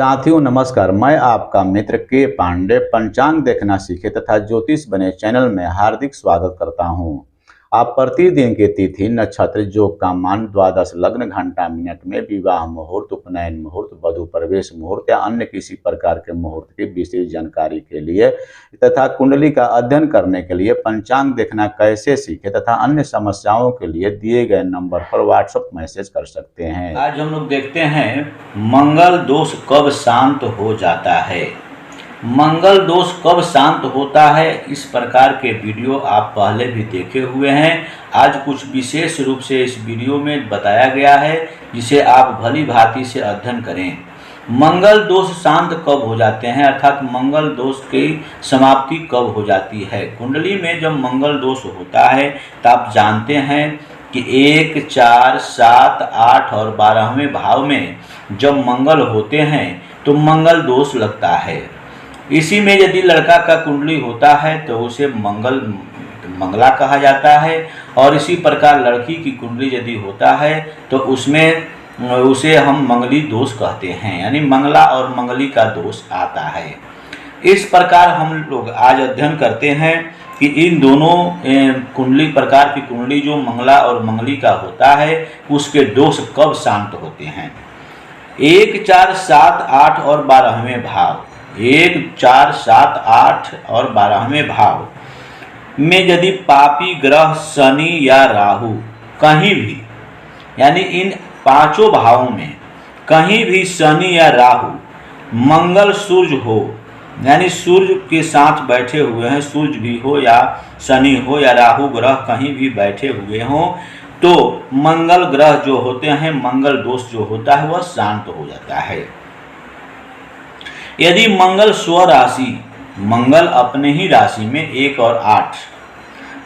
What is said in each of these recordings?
साथियों नमस्कार, मैं आपका मित्र के पांडे पंचांग देखना सीखे तथा ज्योतिष बने चैनल में हार्दिक स्वागत करता हूं। आप प्रतिदिन के तिथि नक्षत्र योग का मान द्वादश लग्न घंटा मिनट में विवाह मुहूर्त, उपनयन मुहूर्त, वधु प्रवेश मुहूर्त या अन्य किसी प्रकार के मुहूर्त की विशेष जानकारी के लिए तथा कुंडली का अध्ययन करने के लिए पंचांग देखना कैसे सीखे तथा अन्य समस्याओं के लिए दिए गए नंबर पर व्हाट्सएप मैसेज कर सकते हैं। आज हम लोग देखते हैं मंगल दोष कब शांत हो जाता है। मंगल दोष कब शांत होता है, इस प्रकार के वीडियो आप पहले भी देखे हुए हैं। आज कुछ विशेष रूप से इस वीडियो में बताया गया है जिसे आप भली भांति से अध्ययन करें। मंगल दोष शांत कब हो जाते हैं, अर्थात मंगल दोष की समाप्ति कब हो जाती है। कुंडली में जब मंगल दोष होता है तो आप जानते हैं कि 1, 4, 7, 8 और 12वें भाव में जब मंगल होते हैं तो मंगल दोष लगता है। इसी में यदि लड़का का कुंडली होता है तो उसे मंगला कहा जाता है, और इसी प्रकार लड़की की कुंडली यदि होता है तो उसे हम मंगली दोष कहते हैं, यानी मंगला और मंगली का दोष आता है। इस प्रकार हम लोग आज अध्ययन करते हैं कि इन दोनों प्रकार की कुंडली जो मंगला और मंगली का होता है उसके दोष कब शांत होते हैं। 1, 4, 7, 8 और 12वें भाव, 1, 4, 7, 8 और 12वें भाव में यदि पापी ग्रह शनि या राहु कहीं भी, यानी इन पांचों भावों में कहीं भी शनि या राहु, मंगल सूर्य हो, यानी सूर्य के साथ बैठे हुए हैं, सूर्य भी हो या शनि हो या राहु ग्रह कहीं भी बैठे हुए हों, तो मंगल ग्रह जो होते हैं, मंगल दोष जो होता है वह शांत हो जाता है। यदि मंगल स्वराशि, मंगल अपने ही राशि में 1 और 8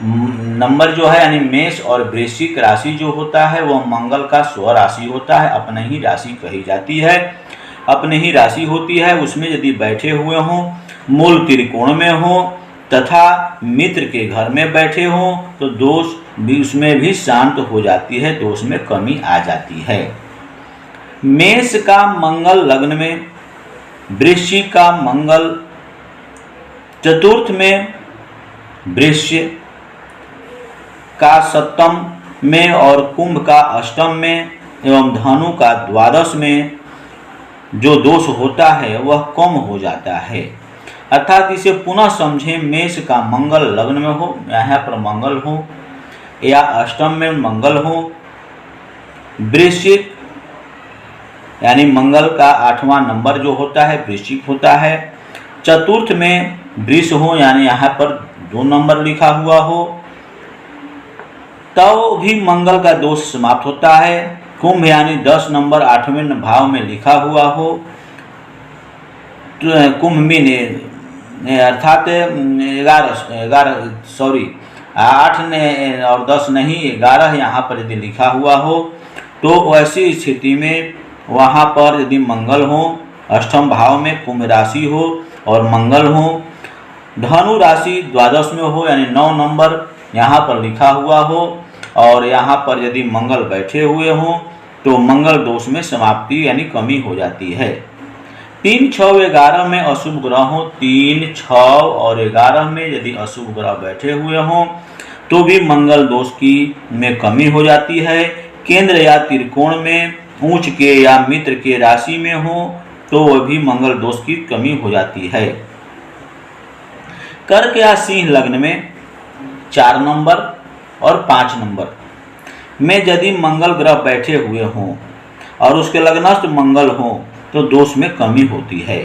नंबर जो है, यानी मेष और वृश्चिक राशि जो होता है वह मंगल का स्वराशि होता है, अपने ही राशि कही जाती है, अपने ही राशि होती है। उसमें यदि बैठे हुए हों, मूल त्रिकोण में हो तथा मित्र के घर में बैठे हों तो दोष भी उसमें भी शांत हो जाती है, दोष में कमी आ जाती है। मेष का मंगल लग्न में, वृश्चिक का मंगल चतुर्थ में, वृश्चिक का सप्तम में और कुंभ का अष्टम में एवं धनु का द्वादश में जो दोष होता है वह कम हो जाता है। अर्थात इसे पुनः समझें, मेष का मंगल लग्न में हो, यहाँ पर मंगल हो या अष्टम में मंगल हो, वृश्चिक यानी मंगल का 8वां नंबर जो होता है वृश्चिक होता है, चतुर्थ में वृष हो, यानी यहाँ पर 2 नंबर लिखा हुआ हो, तो भी मंगल का दोष समाप्त होता है। कुंभ यानी 10 नंबर 8वें भाव में लिखा हुआ हो, तो कुंभ में अर्थात 8 ने और 10 नहीं 11 यहाँ पर यदि लिखा हुआ हो तो ऐसी स्थिति में वहाँ पर यदि मंगल हो, अष्टम भाव में कुंभ राशि हो और मंगल हो, धनु राशि द्वादश में हो, यानी 9 नंबर यहाँ पर लिखा हुआ हो, और यहाँ पर यदि मंगल बैठे हुए हों तो मंगल दोष में समाप्ति यानी कमी हो जाती है। 3, 6, 11 में अशुभ ग्रह हो, 3, 6 और 11 में यदि अशुभ ग्रह बैठे हुए हों तो भी मंगल दोष की में कमी हो जाती है। केंद्र या त्रिकोण में, उच्च के या मित्र के राशि में हो तो वह भी मंगल दोष की कमी हो जाती है। कर्क या सिंह लग्न में 4 नंबर और 5 नंबर में यदि मंगल ग्रह बैठे हुए हों और उसके लग्नस्थ मंगल हो तो दोष में कमी होती है।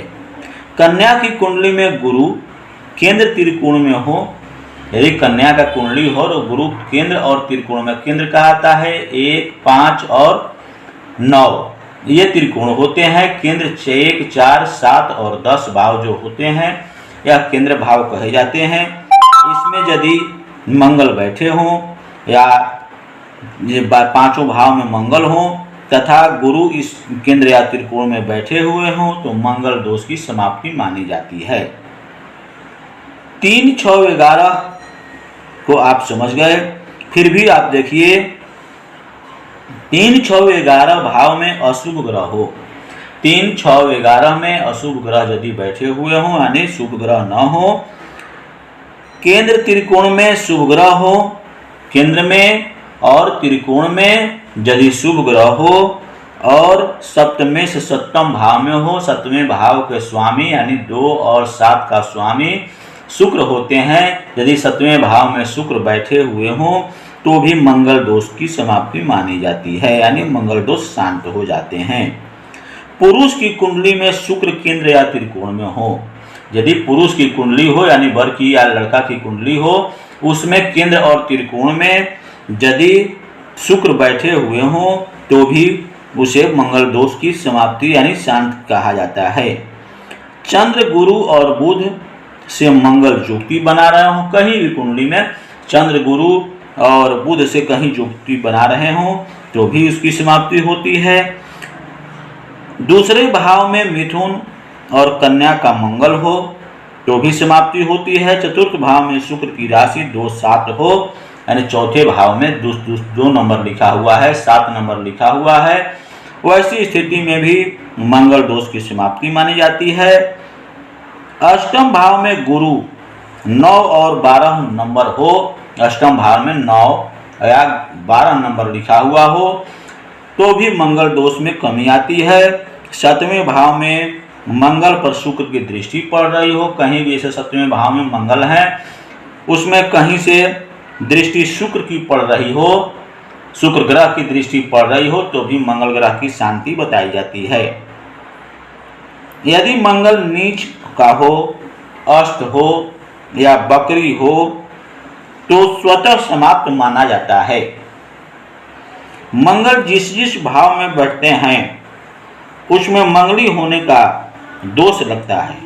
कन्या की कुंडली में गुरु केंद्र त्रिकोण में हो, यदि कन्या का कुंडली हो तो गुरु केंद्र और त्रिकोण में, केंद्र कहता है 1, 5 और 9 ये त्रिकोण होते हैं। केंद्र 1, 4, 7 और 10 भाव जो होते हैं यह केंद्र भाव कहे जाते हैं। इसमें यदि मंगल बैठे हों या ये 5 भाव में मंगल हो तथा गुरु इस केंद्र या त्रिकोण में बैठे हुए हों तो मंगल दोष की समाप्ति मानी जाती है। 3, 6, 11 को आप समझ गए, फिर भी आप देखिए 3, 6, 11 भाव में अशुभ ग्रह हो 3, 6, 11 में अशुभ ग्रह यदि बैठे हुए हों यानी शुभ ग्रह न हो, केंद्र त्रिकोण में शुभ ग्रह हो, केंद्र में और त्रिकोण में यदि शुभ ग्रह हो और सप्तमें से सप्तम भाव में हो, सप्तमें भाव के स्वामी यानी 2 और 7 का स्वामी शुक्र होते हैं, यदि सप्तमें भाव में शुक्र बैठे हुए हों तो भी मंगल दोष की समाप्ति मानी जाती है, यानी मंगल दोष शांत हो जाते हैं। पुरुष की कुंडली में शुक्र केंद्र या त्रिकोण में हो, यदि पुरुष की कुंडली हो यानी वर की या लड़का की कुंडली हो, उसमें केंद्र और त्रिकोण में यदि शुक्र बैठे हुए हों तो भी उसे मंगल दोष की समाप्ति यानी शांत कहा जाता है। चंद्र, गुरु और बुध से मंगल युक्ति बना रहे हों, कहीं भी कुंडली में चंद्र, गुरु और बुध से कहीं युक्ति बना रहे हों तो भी उसकी समाप्ति होती है। दूसरे भाव में मिथुन और कन्या का मंगल हो तो भी समाप्ति होती है। चतुर्थ भाव में शुक्र की राशि 2, 7 हो यानी चौथे भाव में 2 नंबर लिखा हुआ है, 7 नंबर लिखा हुआ है, वैसी स्थिति में भी मंगल दोष की समाप्ति मानी जाती है। अष्टम भाव में गुरु 9 और 12 नंबर हो, अष्टम भाव में 9 या 12 नंबर लिखा हुआ हो तो भी मंगल दोष में कमी आती है। 7वें भाव में मंगल पर शुक्र की दृष्टि पड़ रही हो, कहीं भी ऐसे 7वें भाव में मंगल है उसमें कहीं से दृष्टि शुक्र की पड़ रही हो, शुक्र ग्रह की दृष्टि पड़ रही हो तो भी मंगल ग्रह की शांति बताई जाती है। यदि मंगल नीच का हो, अष्ट हो या बकरी हो तो स्वतः समाप्त माना जाता है। मंगल जिस जिस भाव में बैठते हैं उसमें मंगली होने का दोष लगता है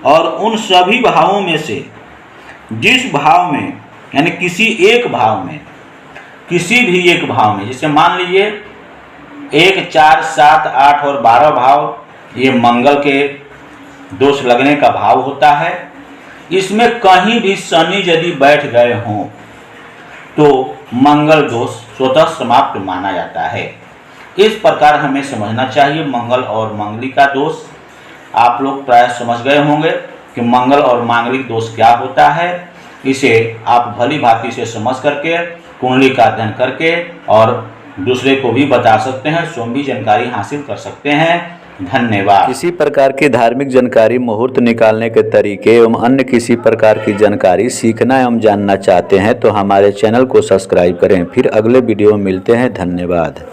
और उन सभी भावों में से जिस भाव में यानी किसी एक भाव में, किसी भी एक भाव में, जैसे मान लीजिए 1, 4, 7, 8 और 12 भाव ये मंगल के दोष लगने का भाव होता है, इसमें कहीं भी शनि यदि बैठ गए हों तो मंगल दोष स्वतः समाप्त माना जाता है। इस प्रकार हमें समझना चाहिए मंगल और मंगली का दोष। आप लोग प्राय समझ गए होंगे कि मंगल और मांगलिक दोष क्या होता है। इसे आप भली भांति से समझ करके कुंडली का अध्ययन करके और दूसरे को भी बता सकते हैं, स्वयं भी जानकारी हासिल कर सकते हैं। धन्यवाद। किसी प्रकार की धार्मिक जानकारी, मुहूर्त निकालने के तरीके एवं अन्य किसी प्रकार की जानकारी सीखना एवं जानना चाहते हैं तो हमारे चैनल को सब्सक्राइब करें। फिर अगले वीडियो में मिलते हैं। धन्यवाद।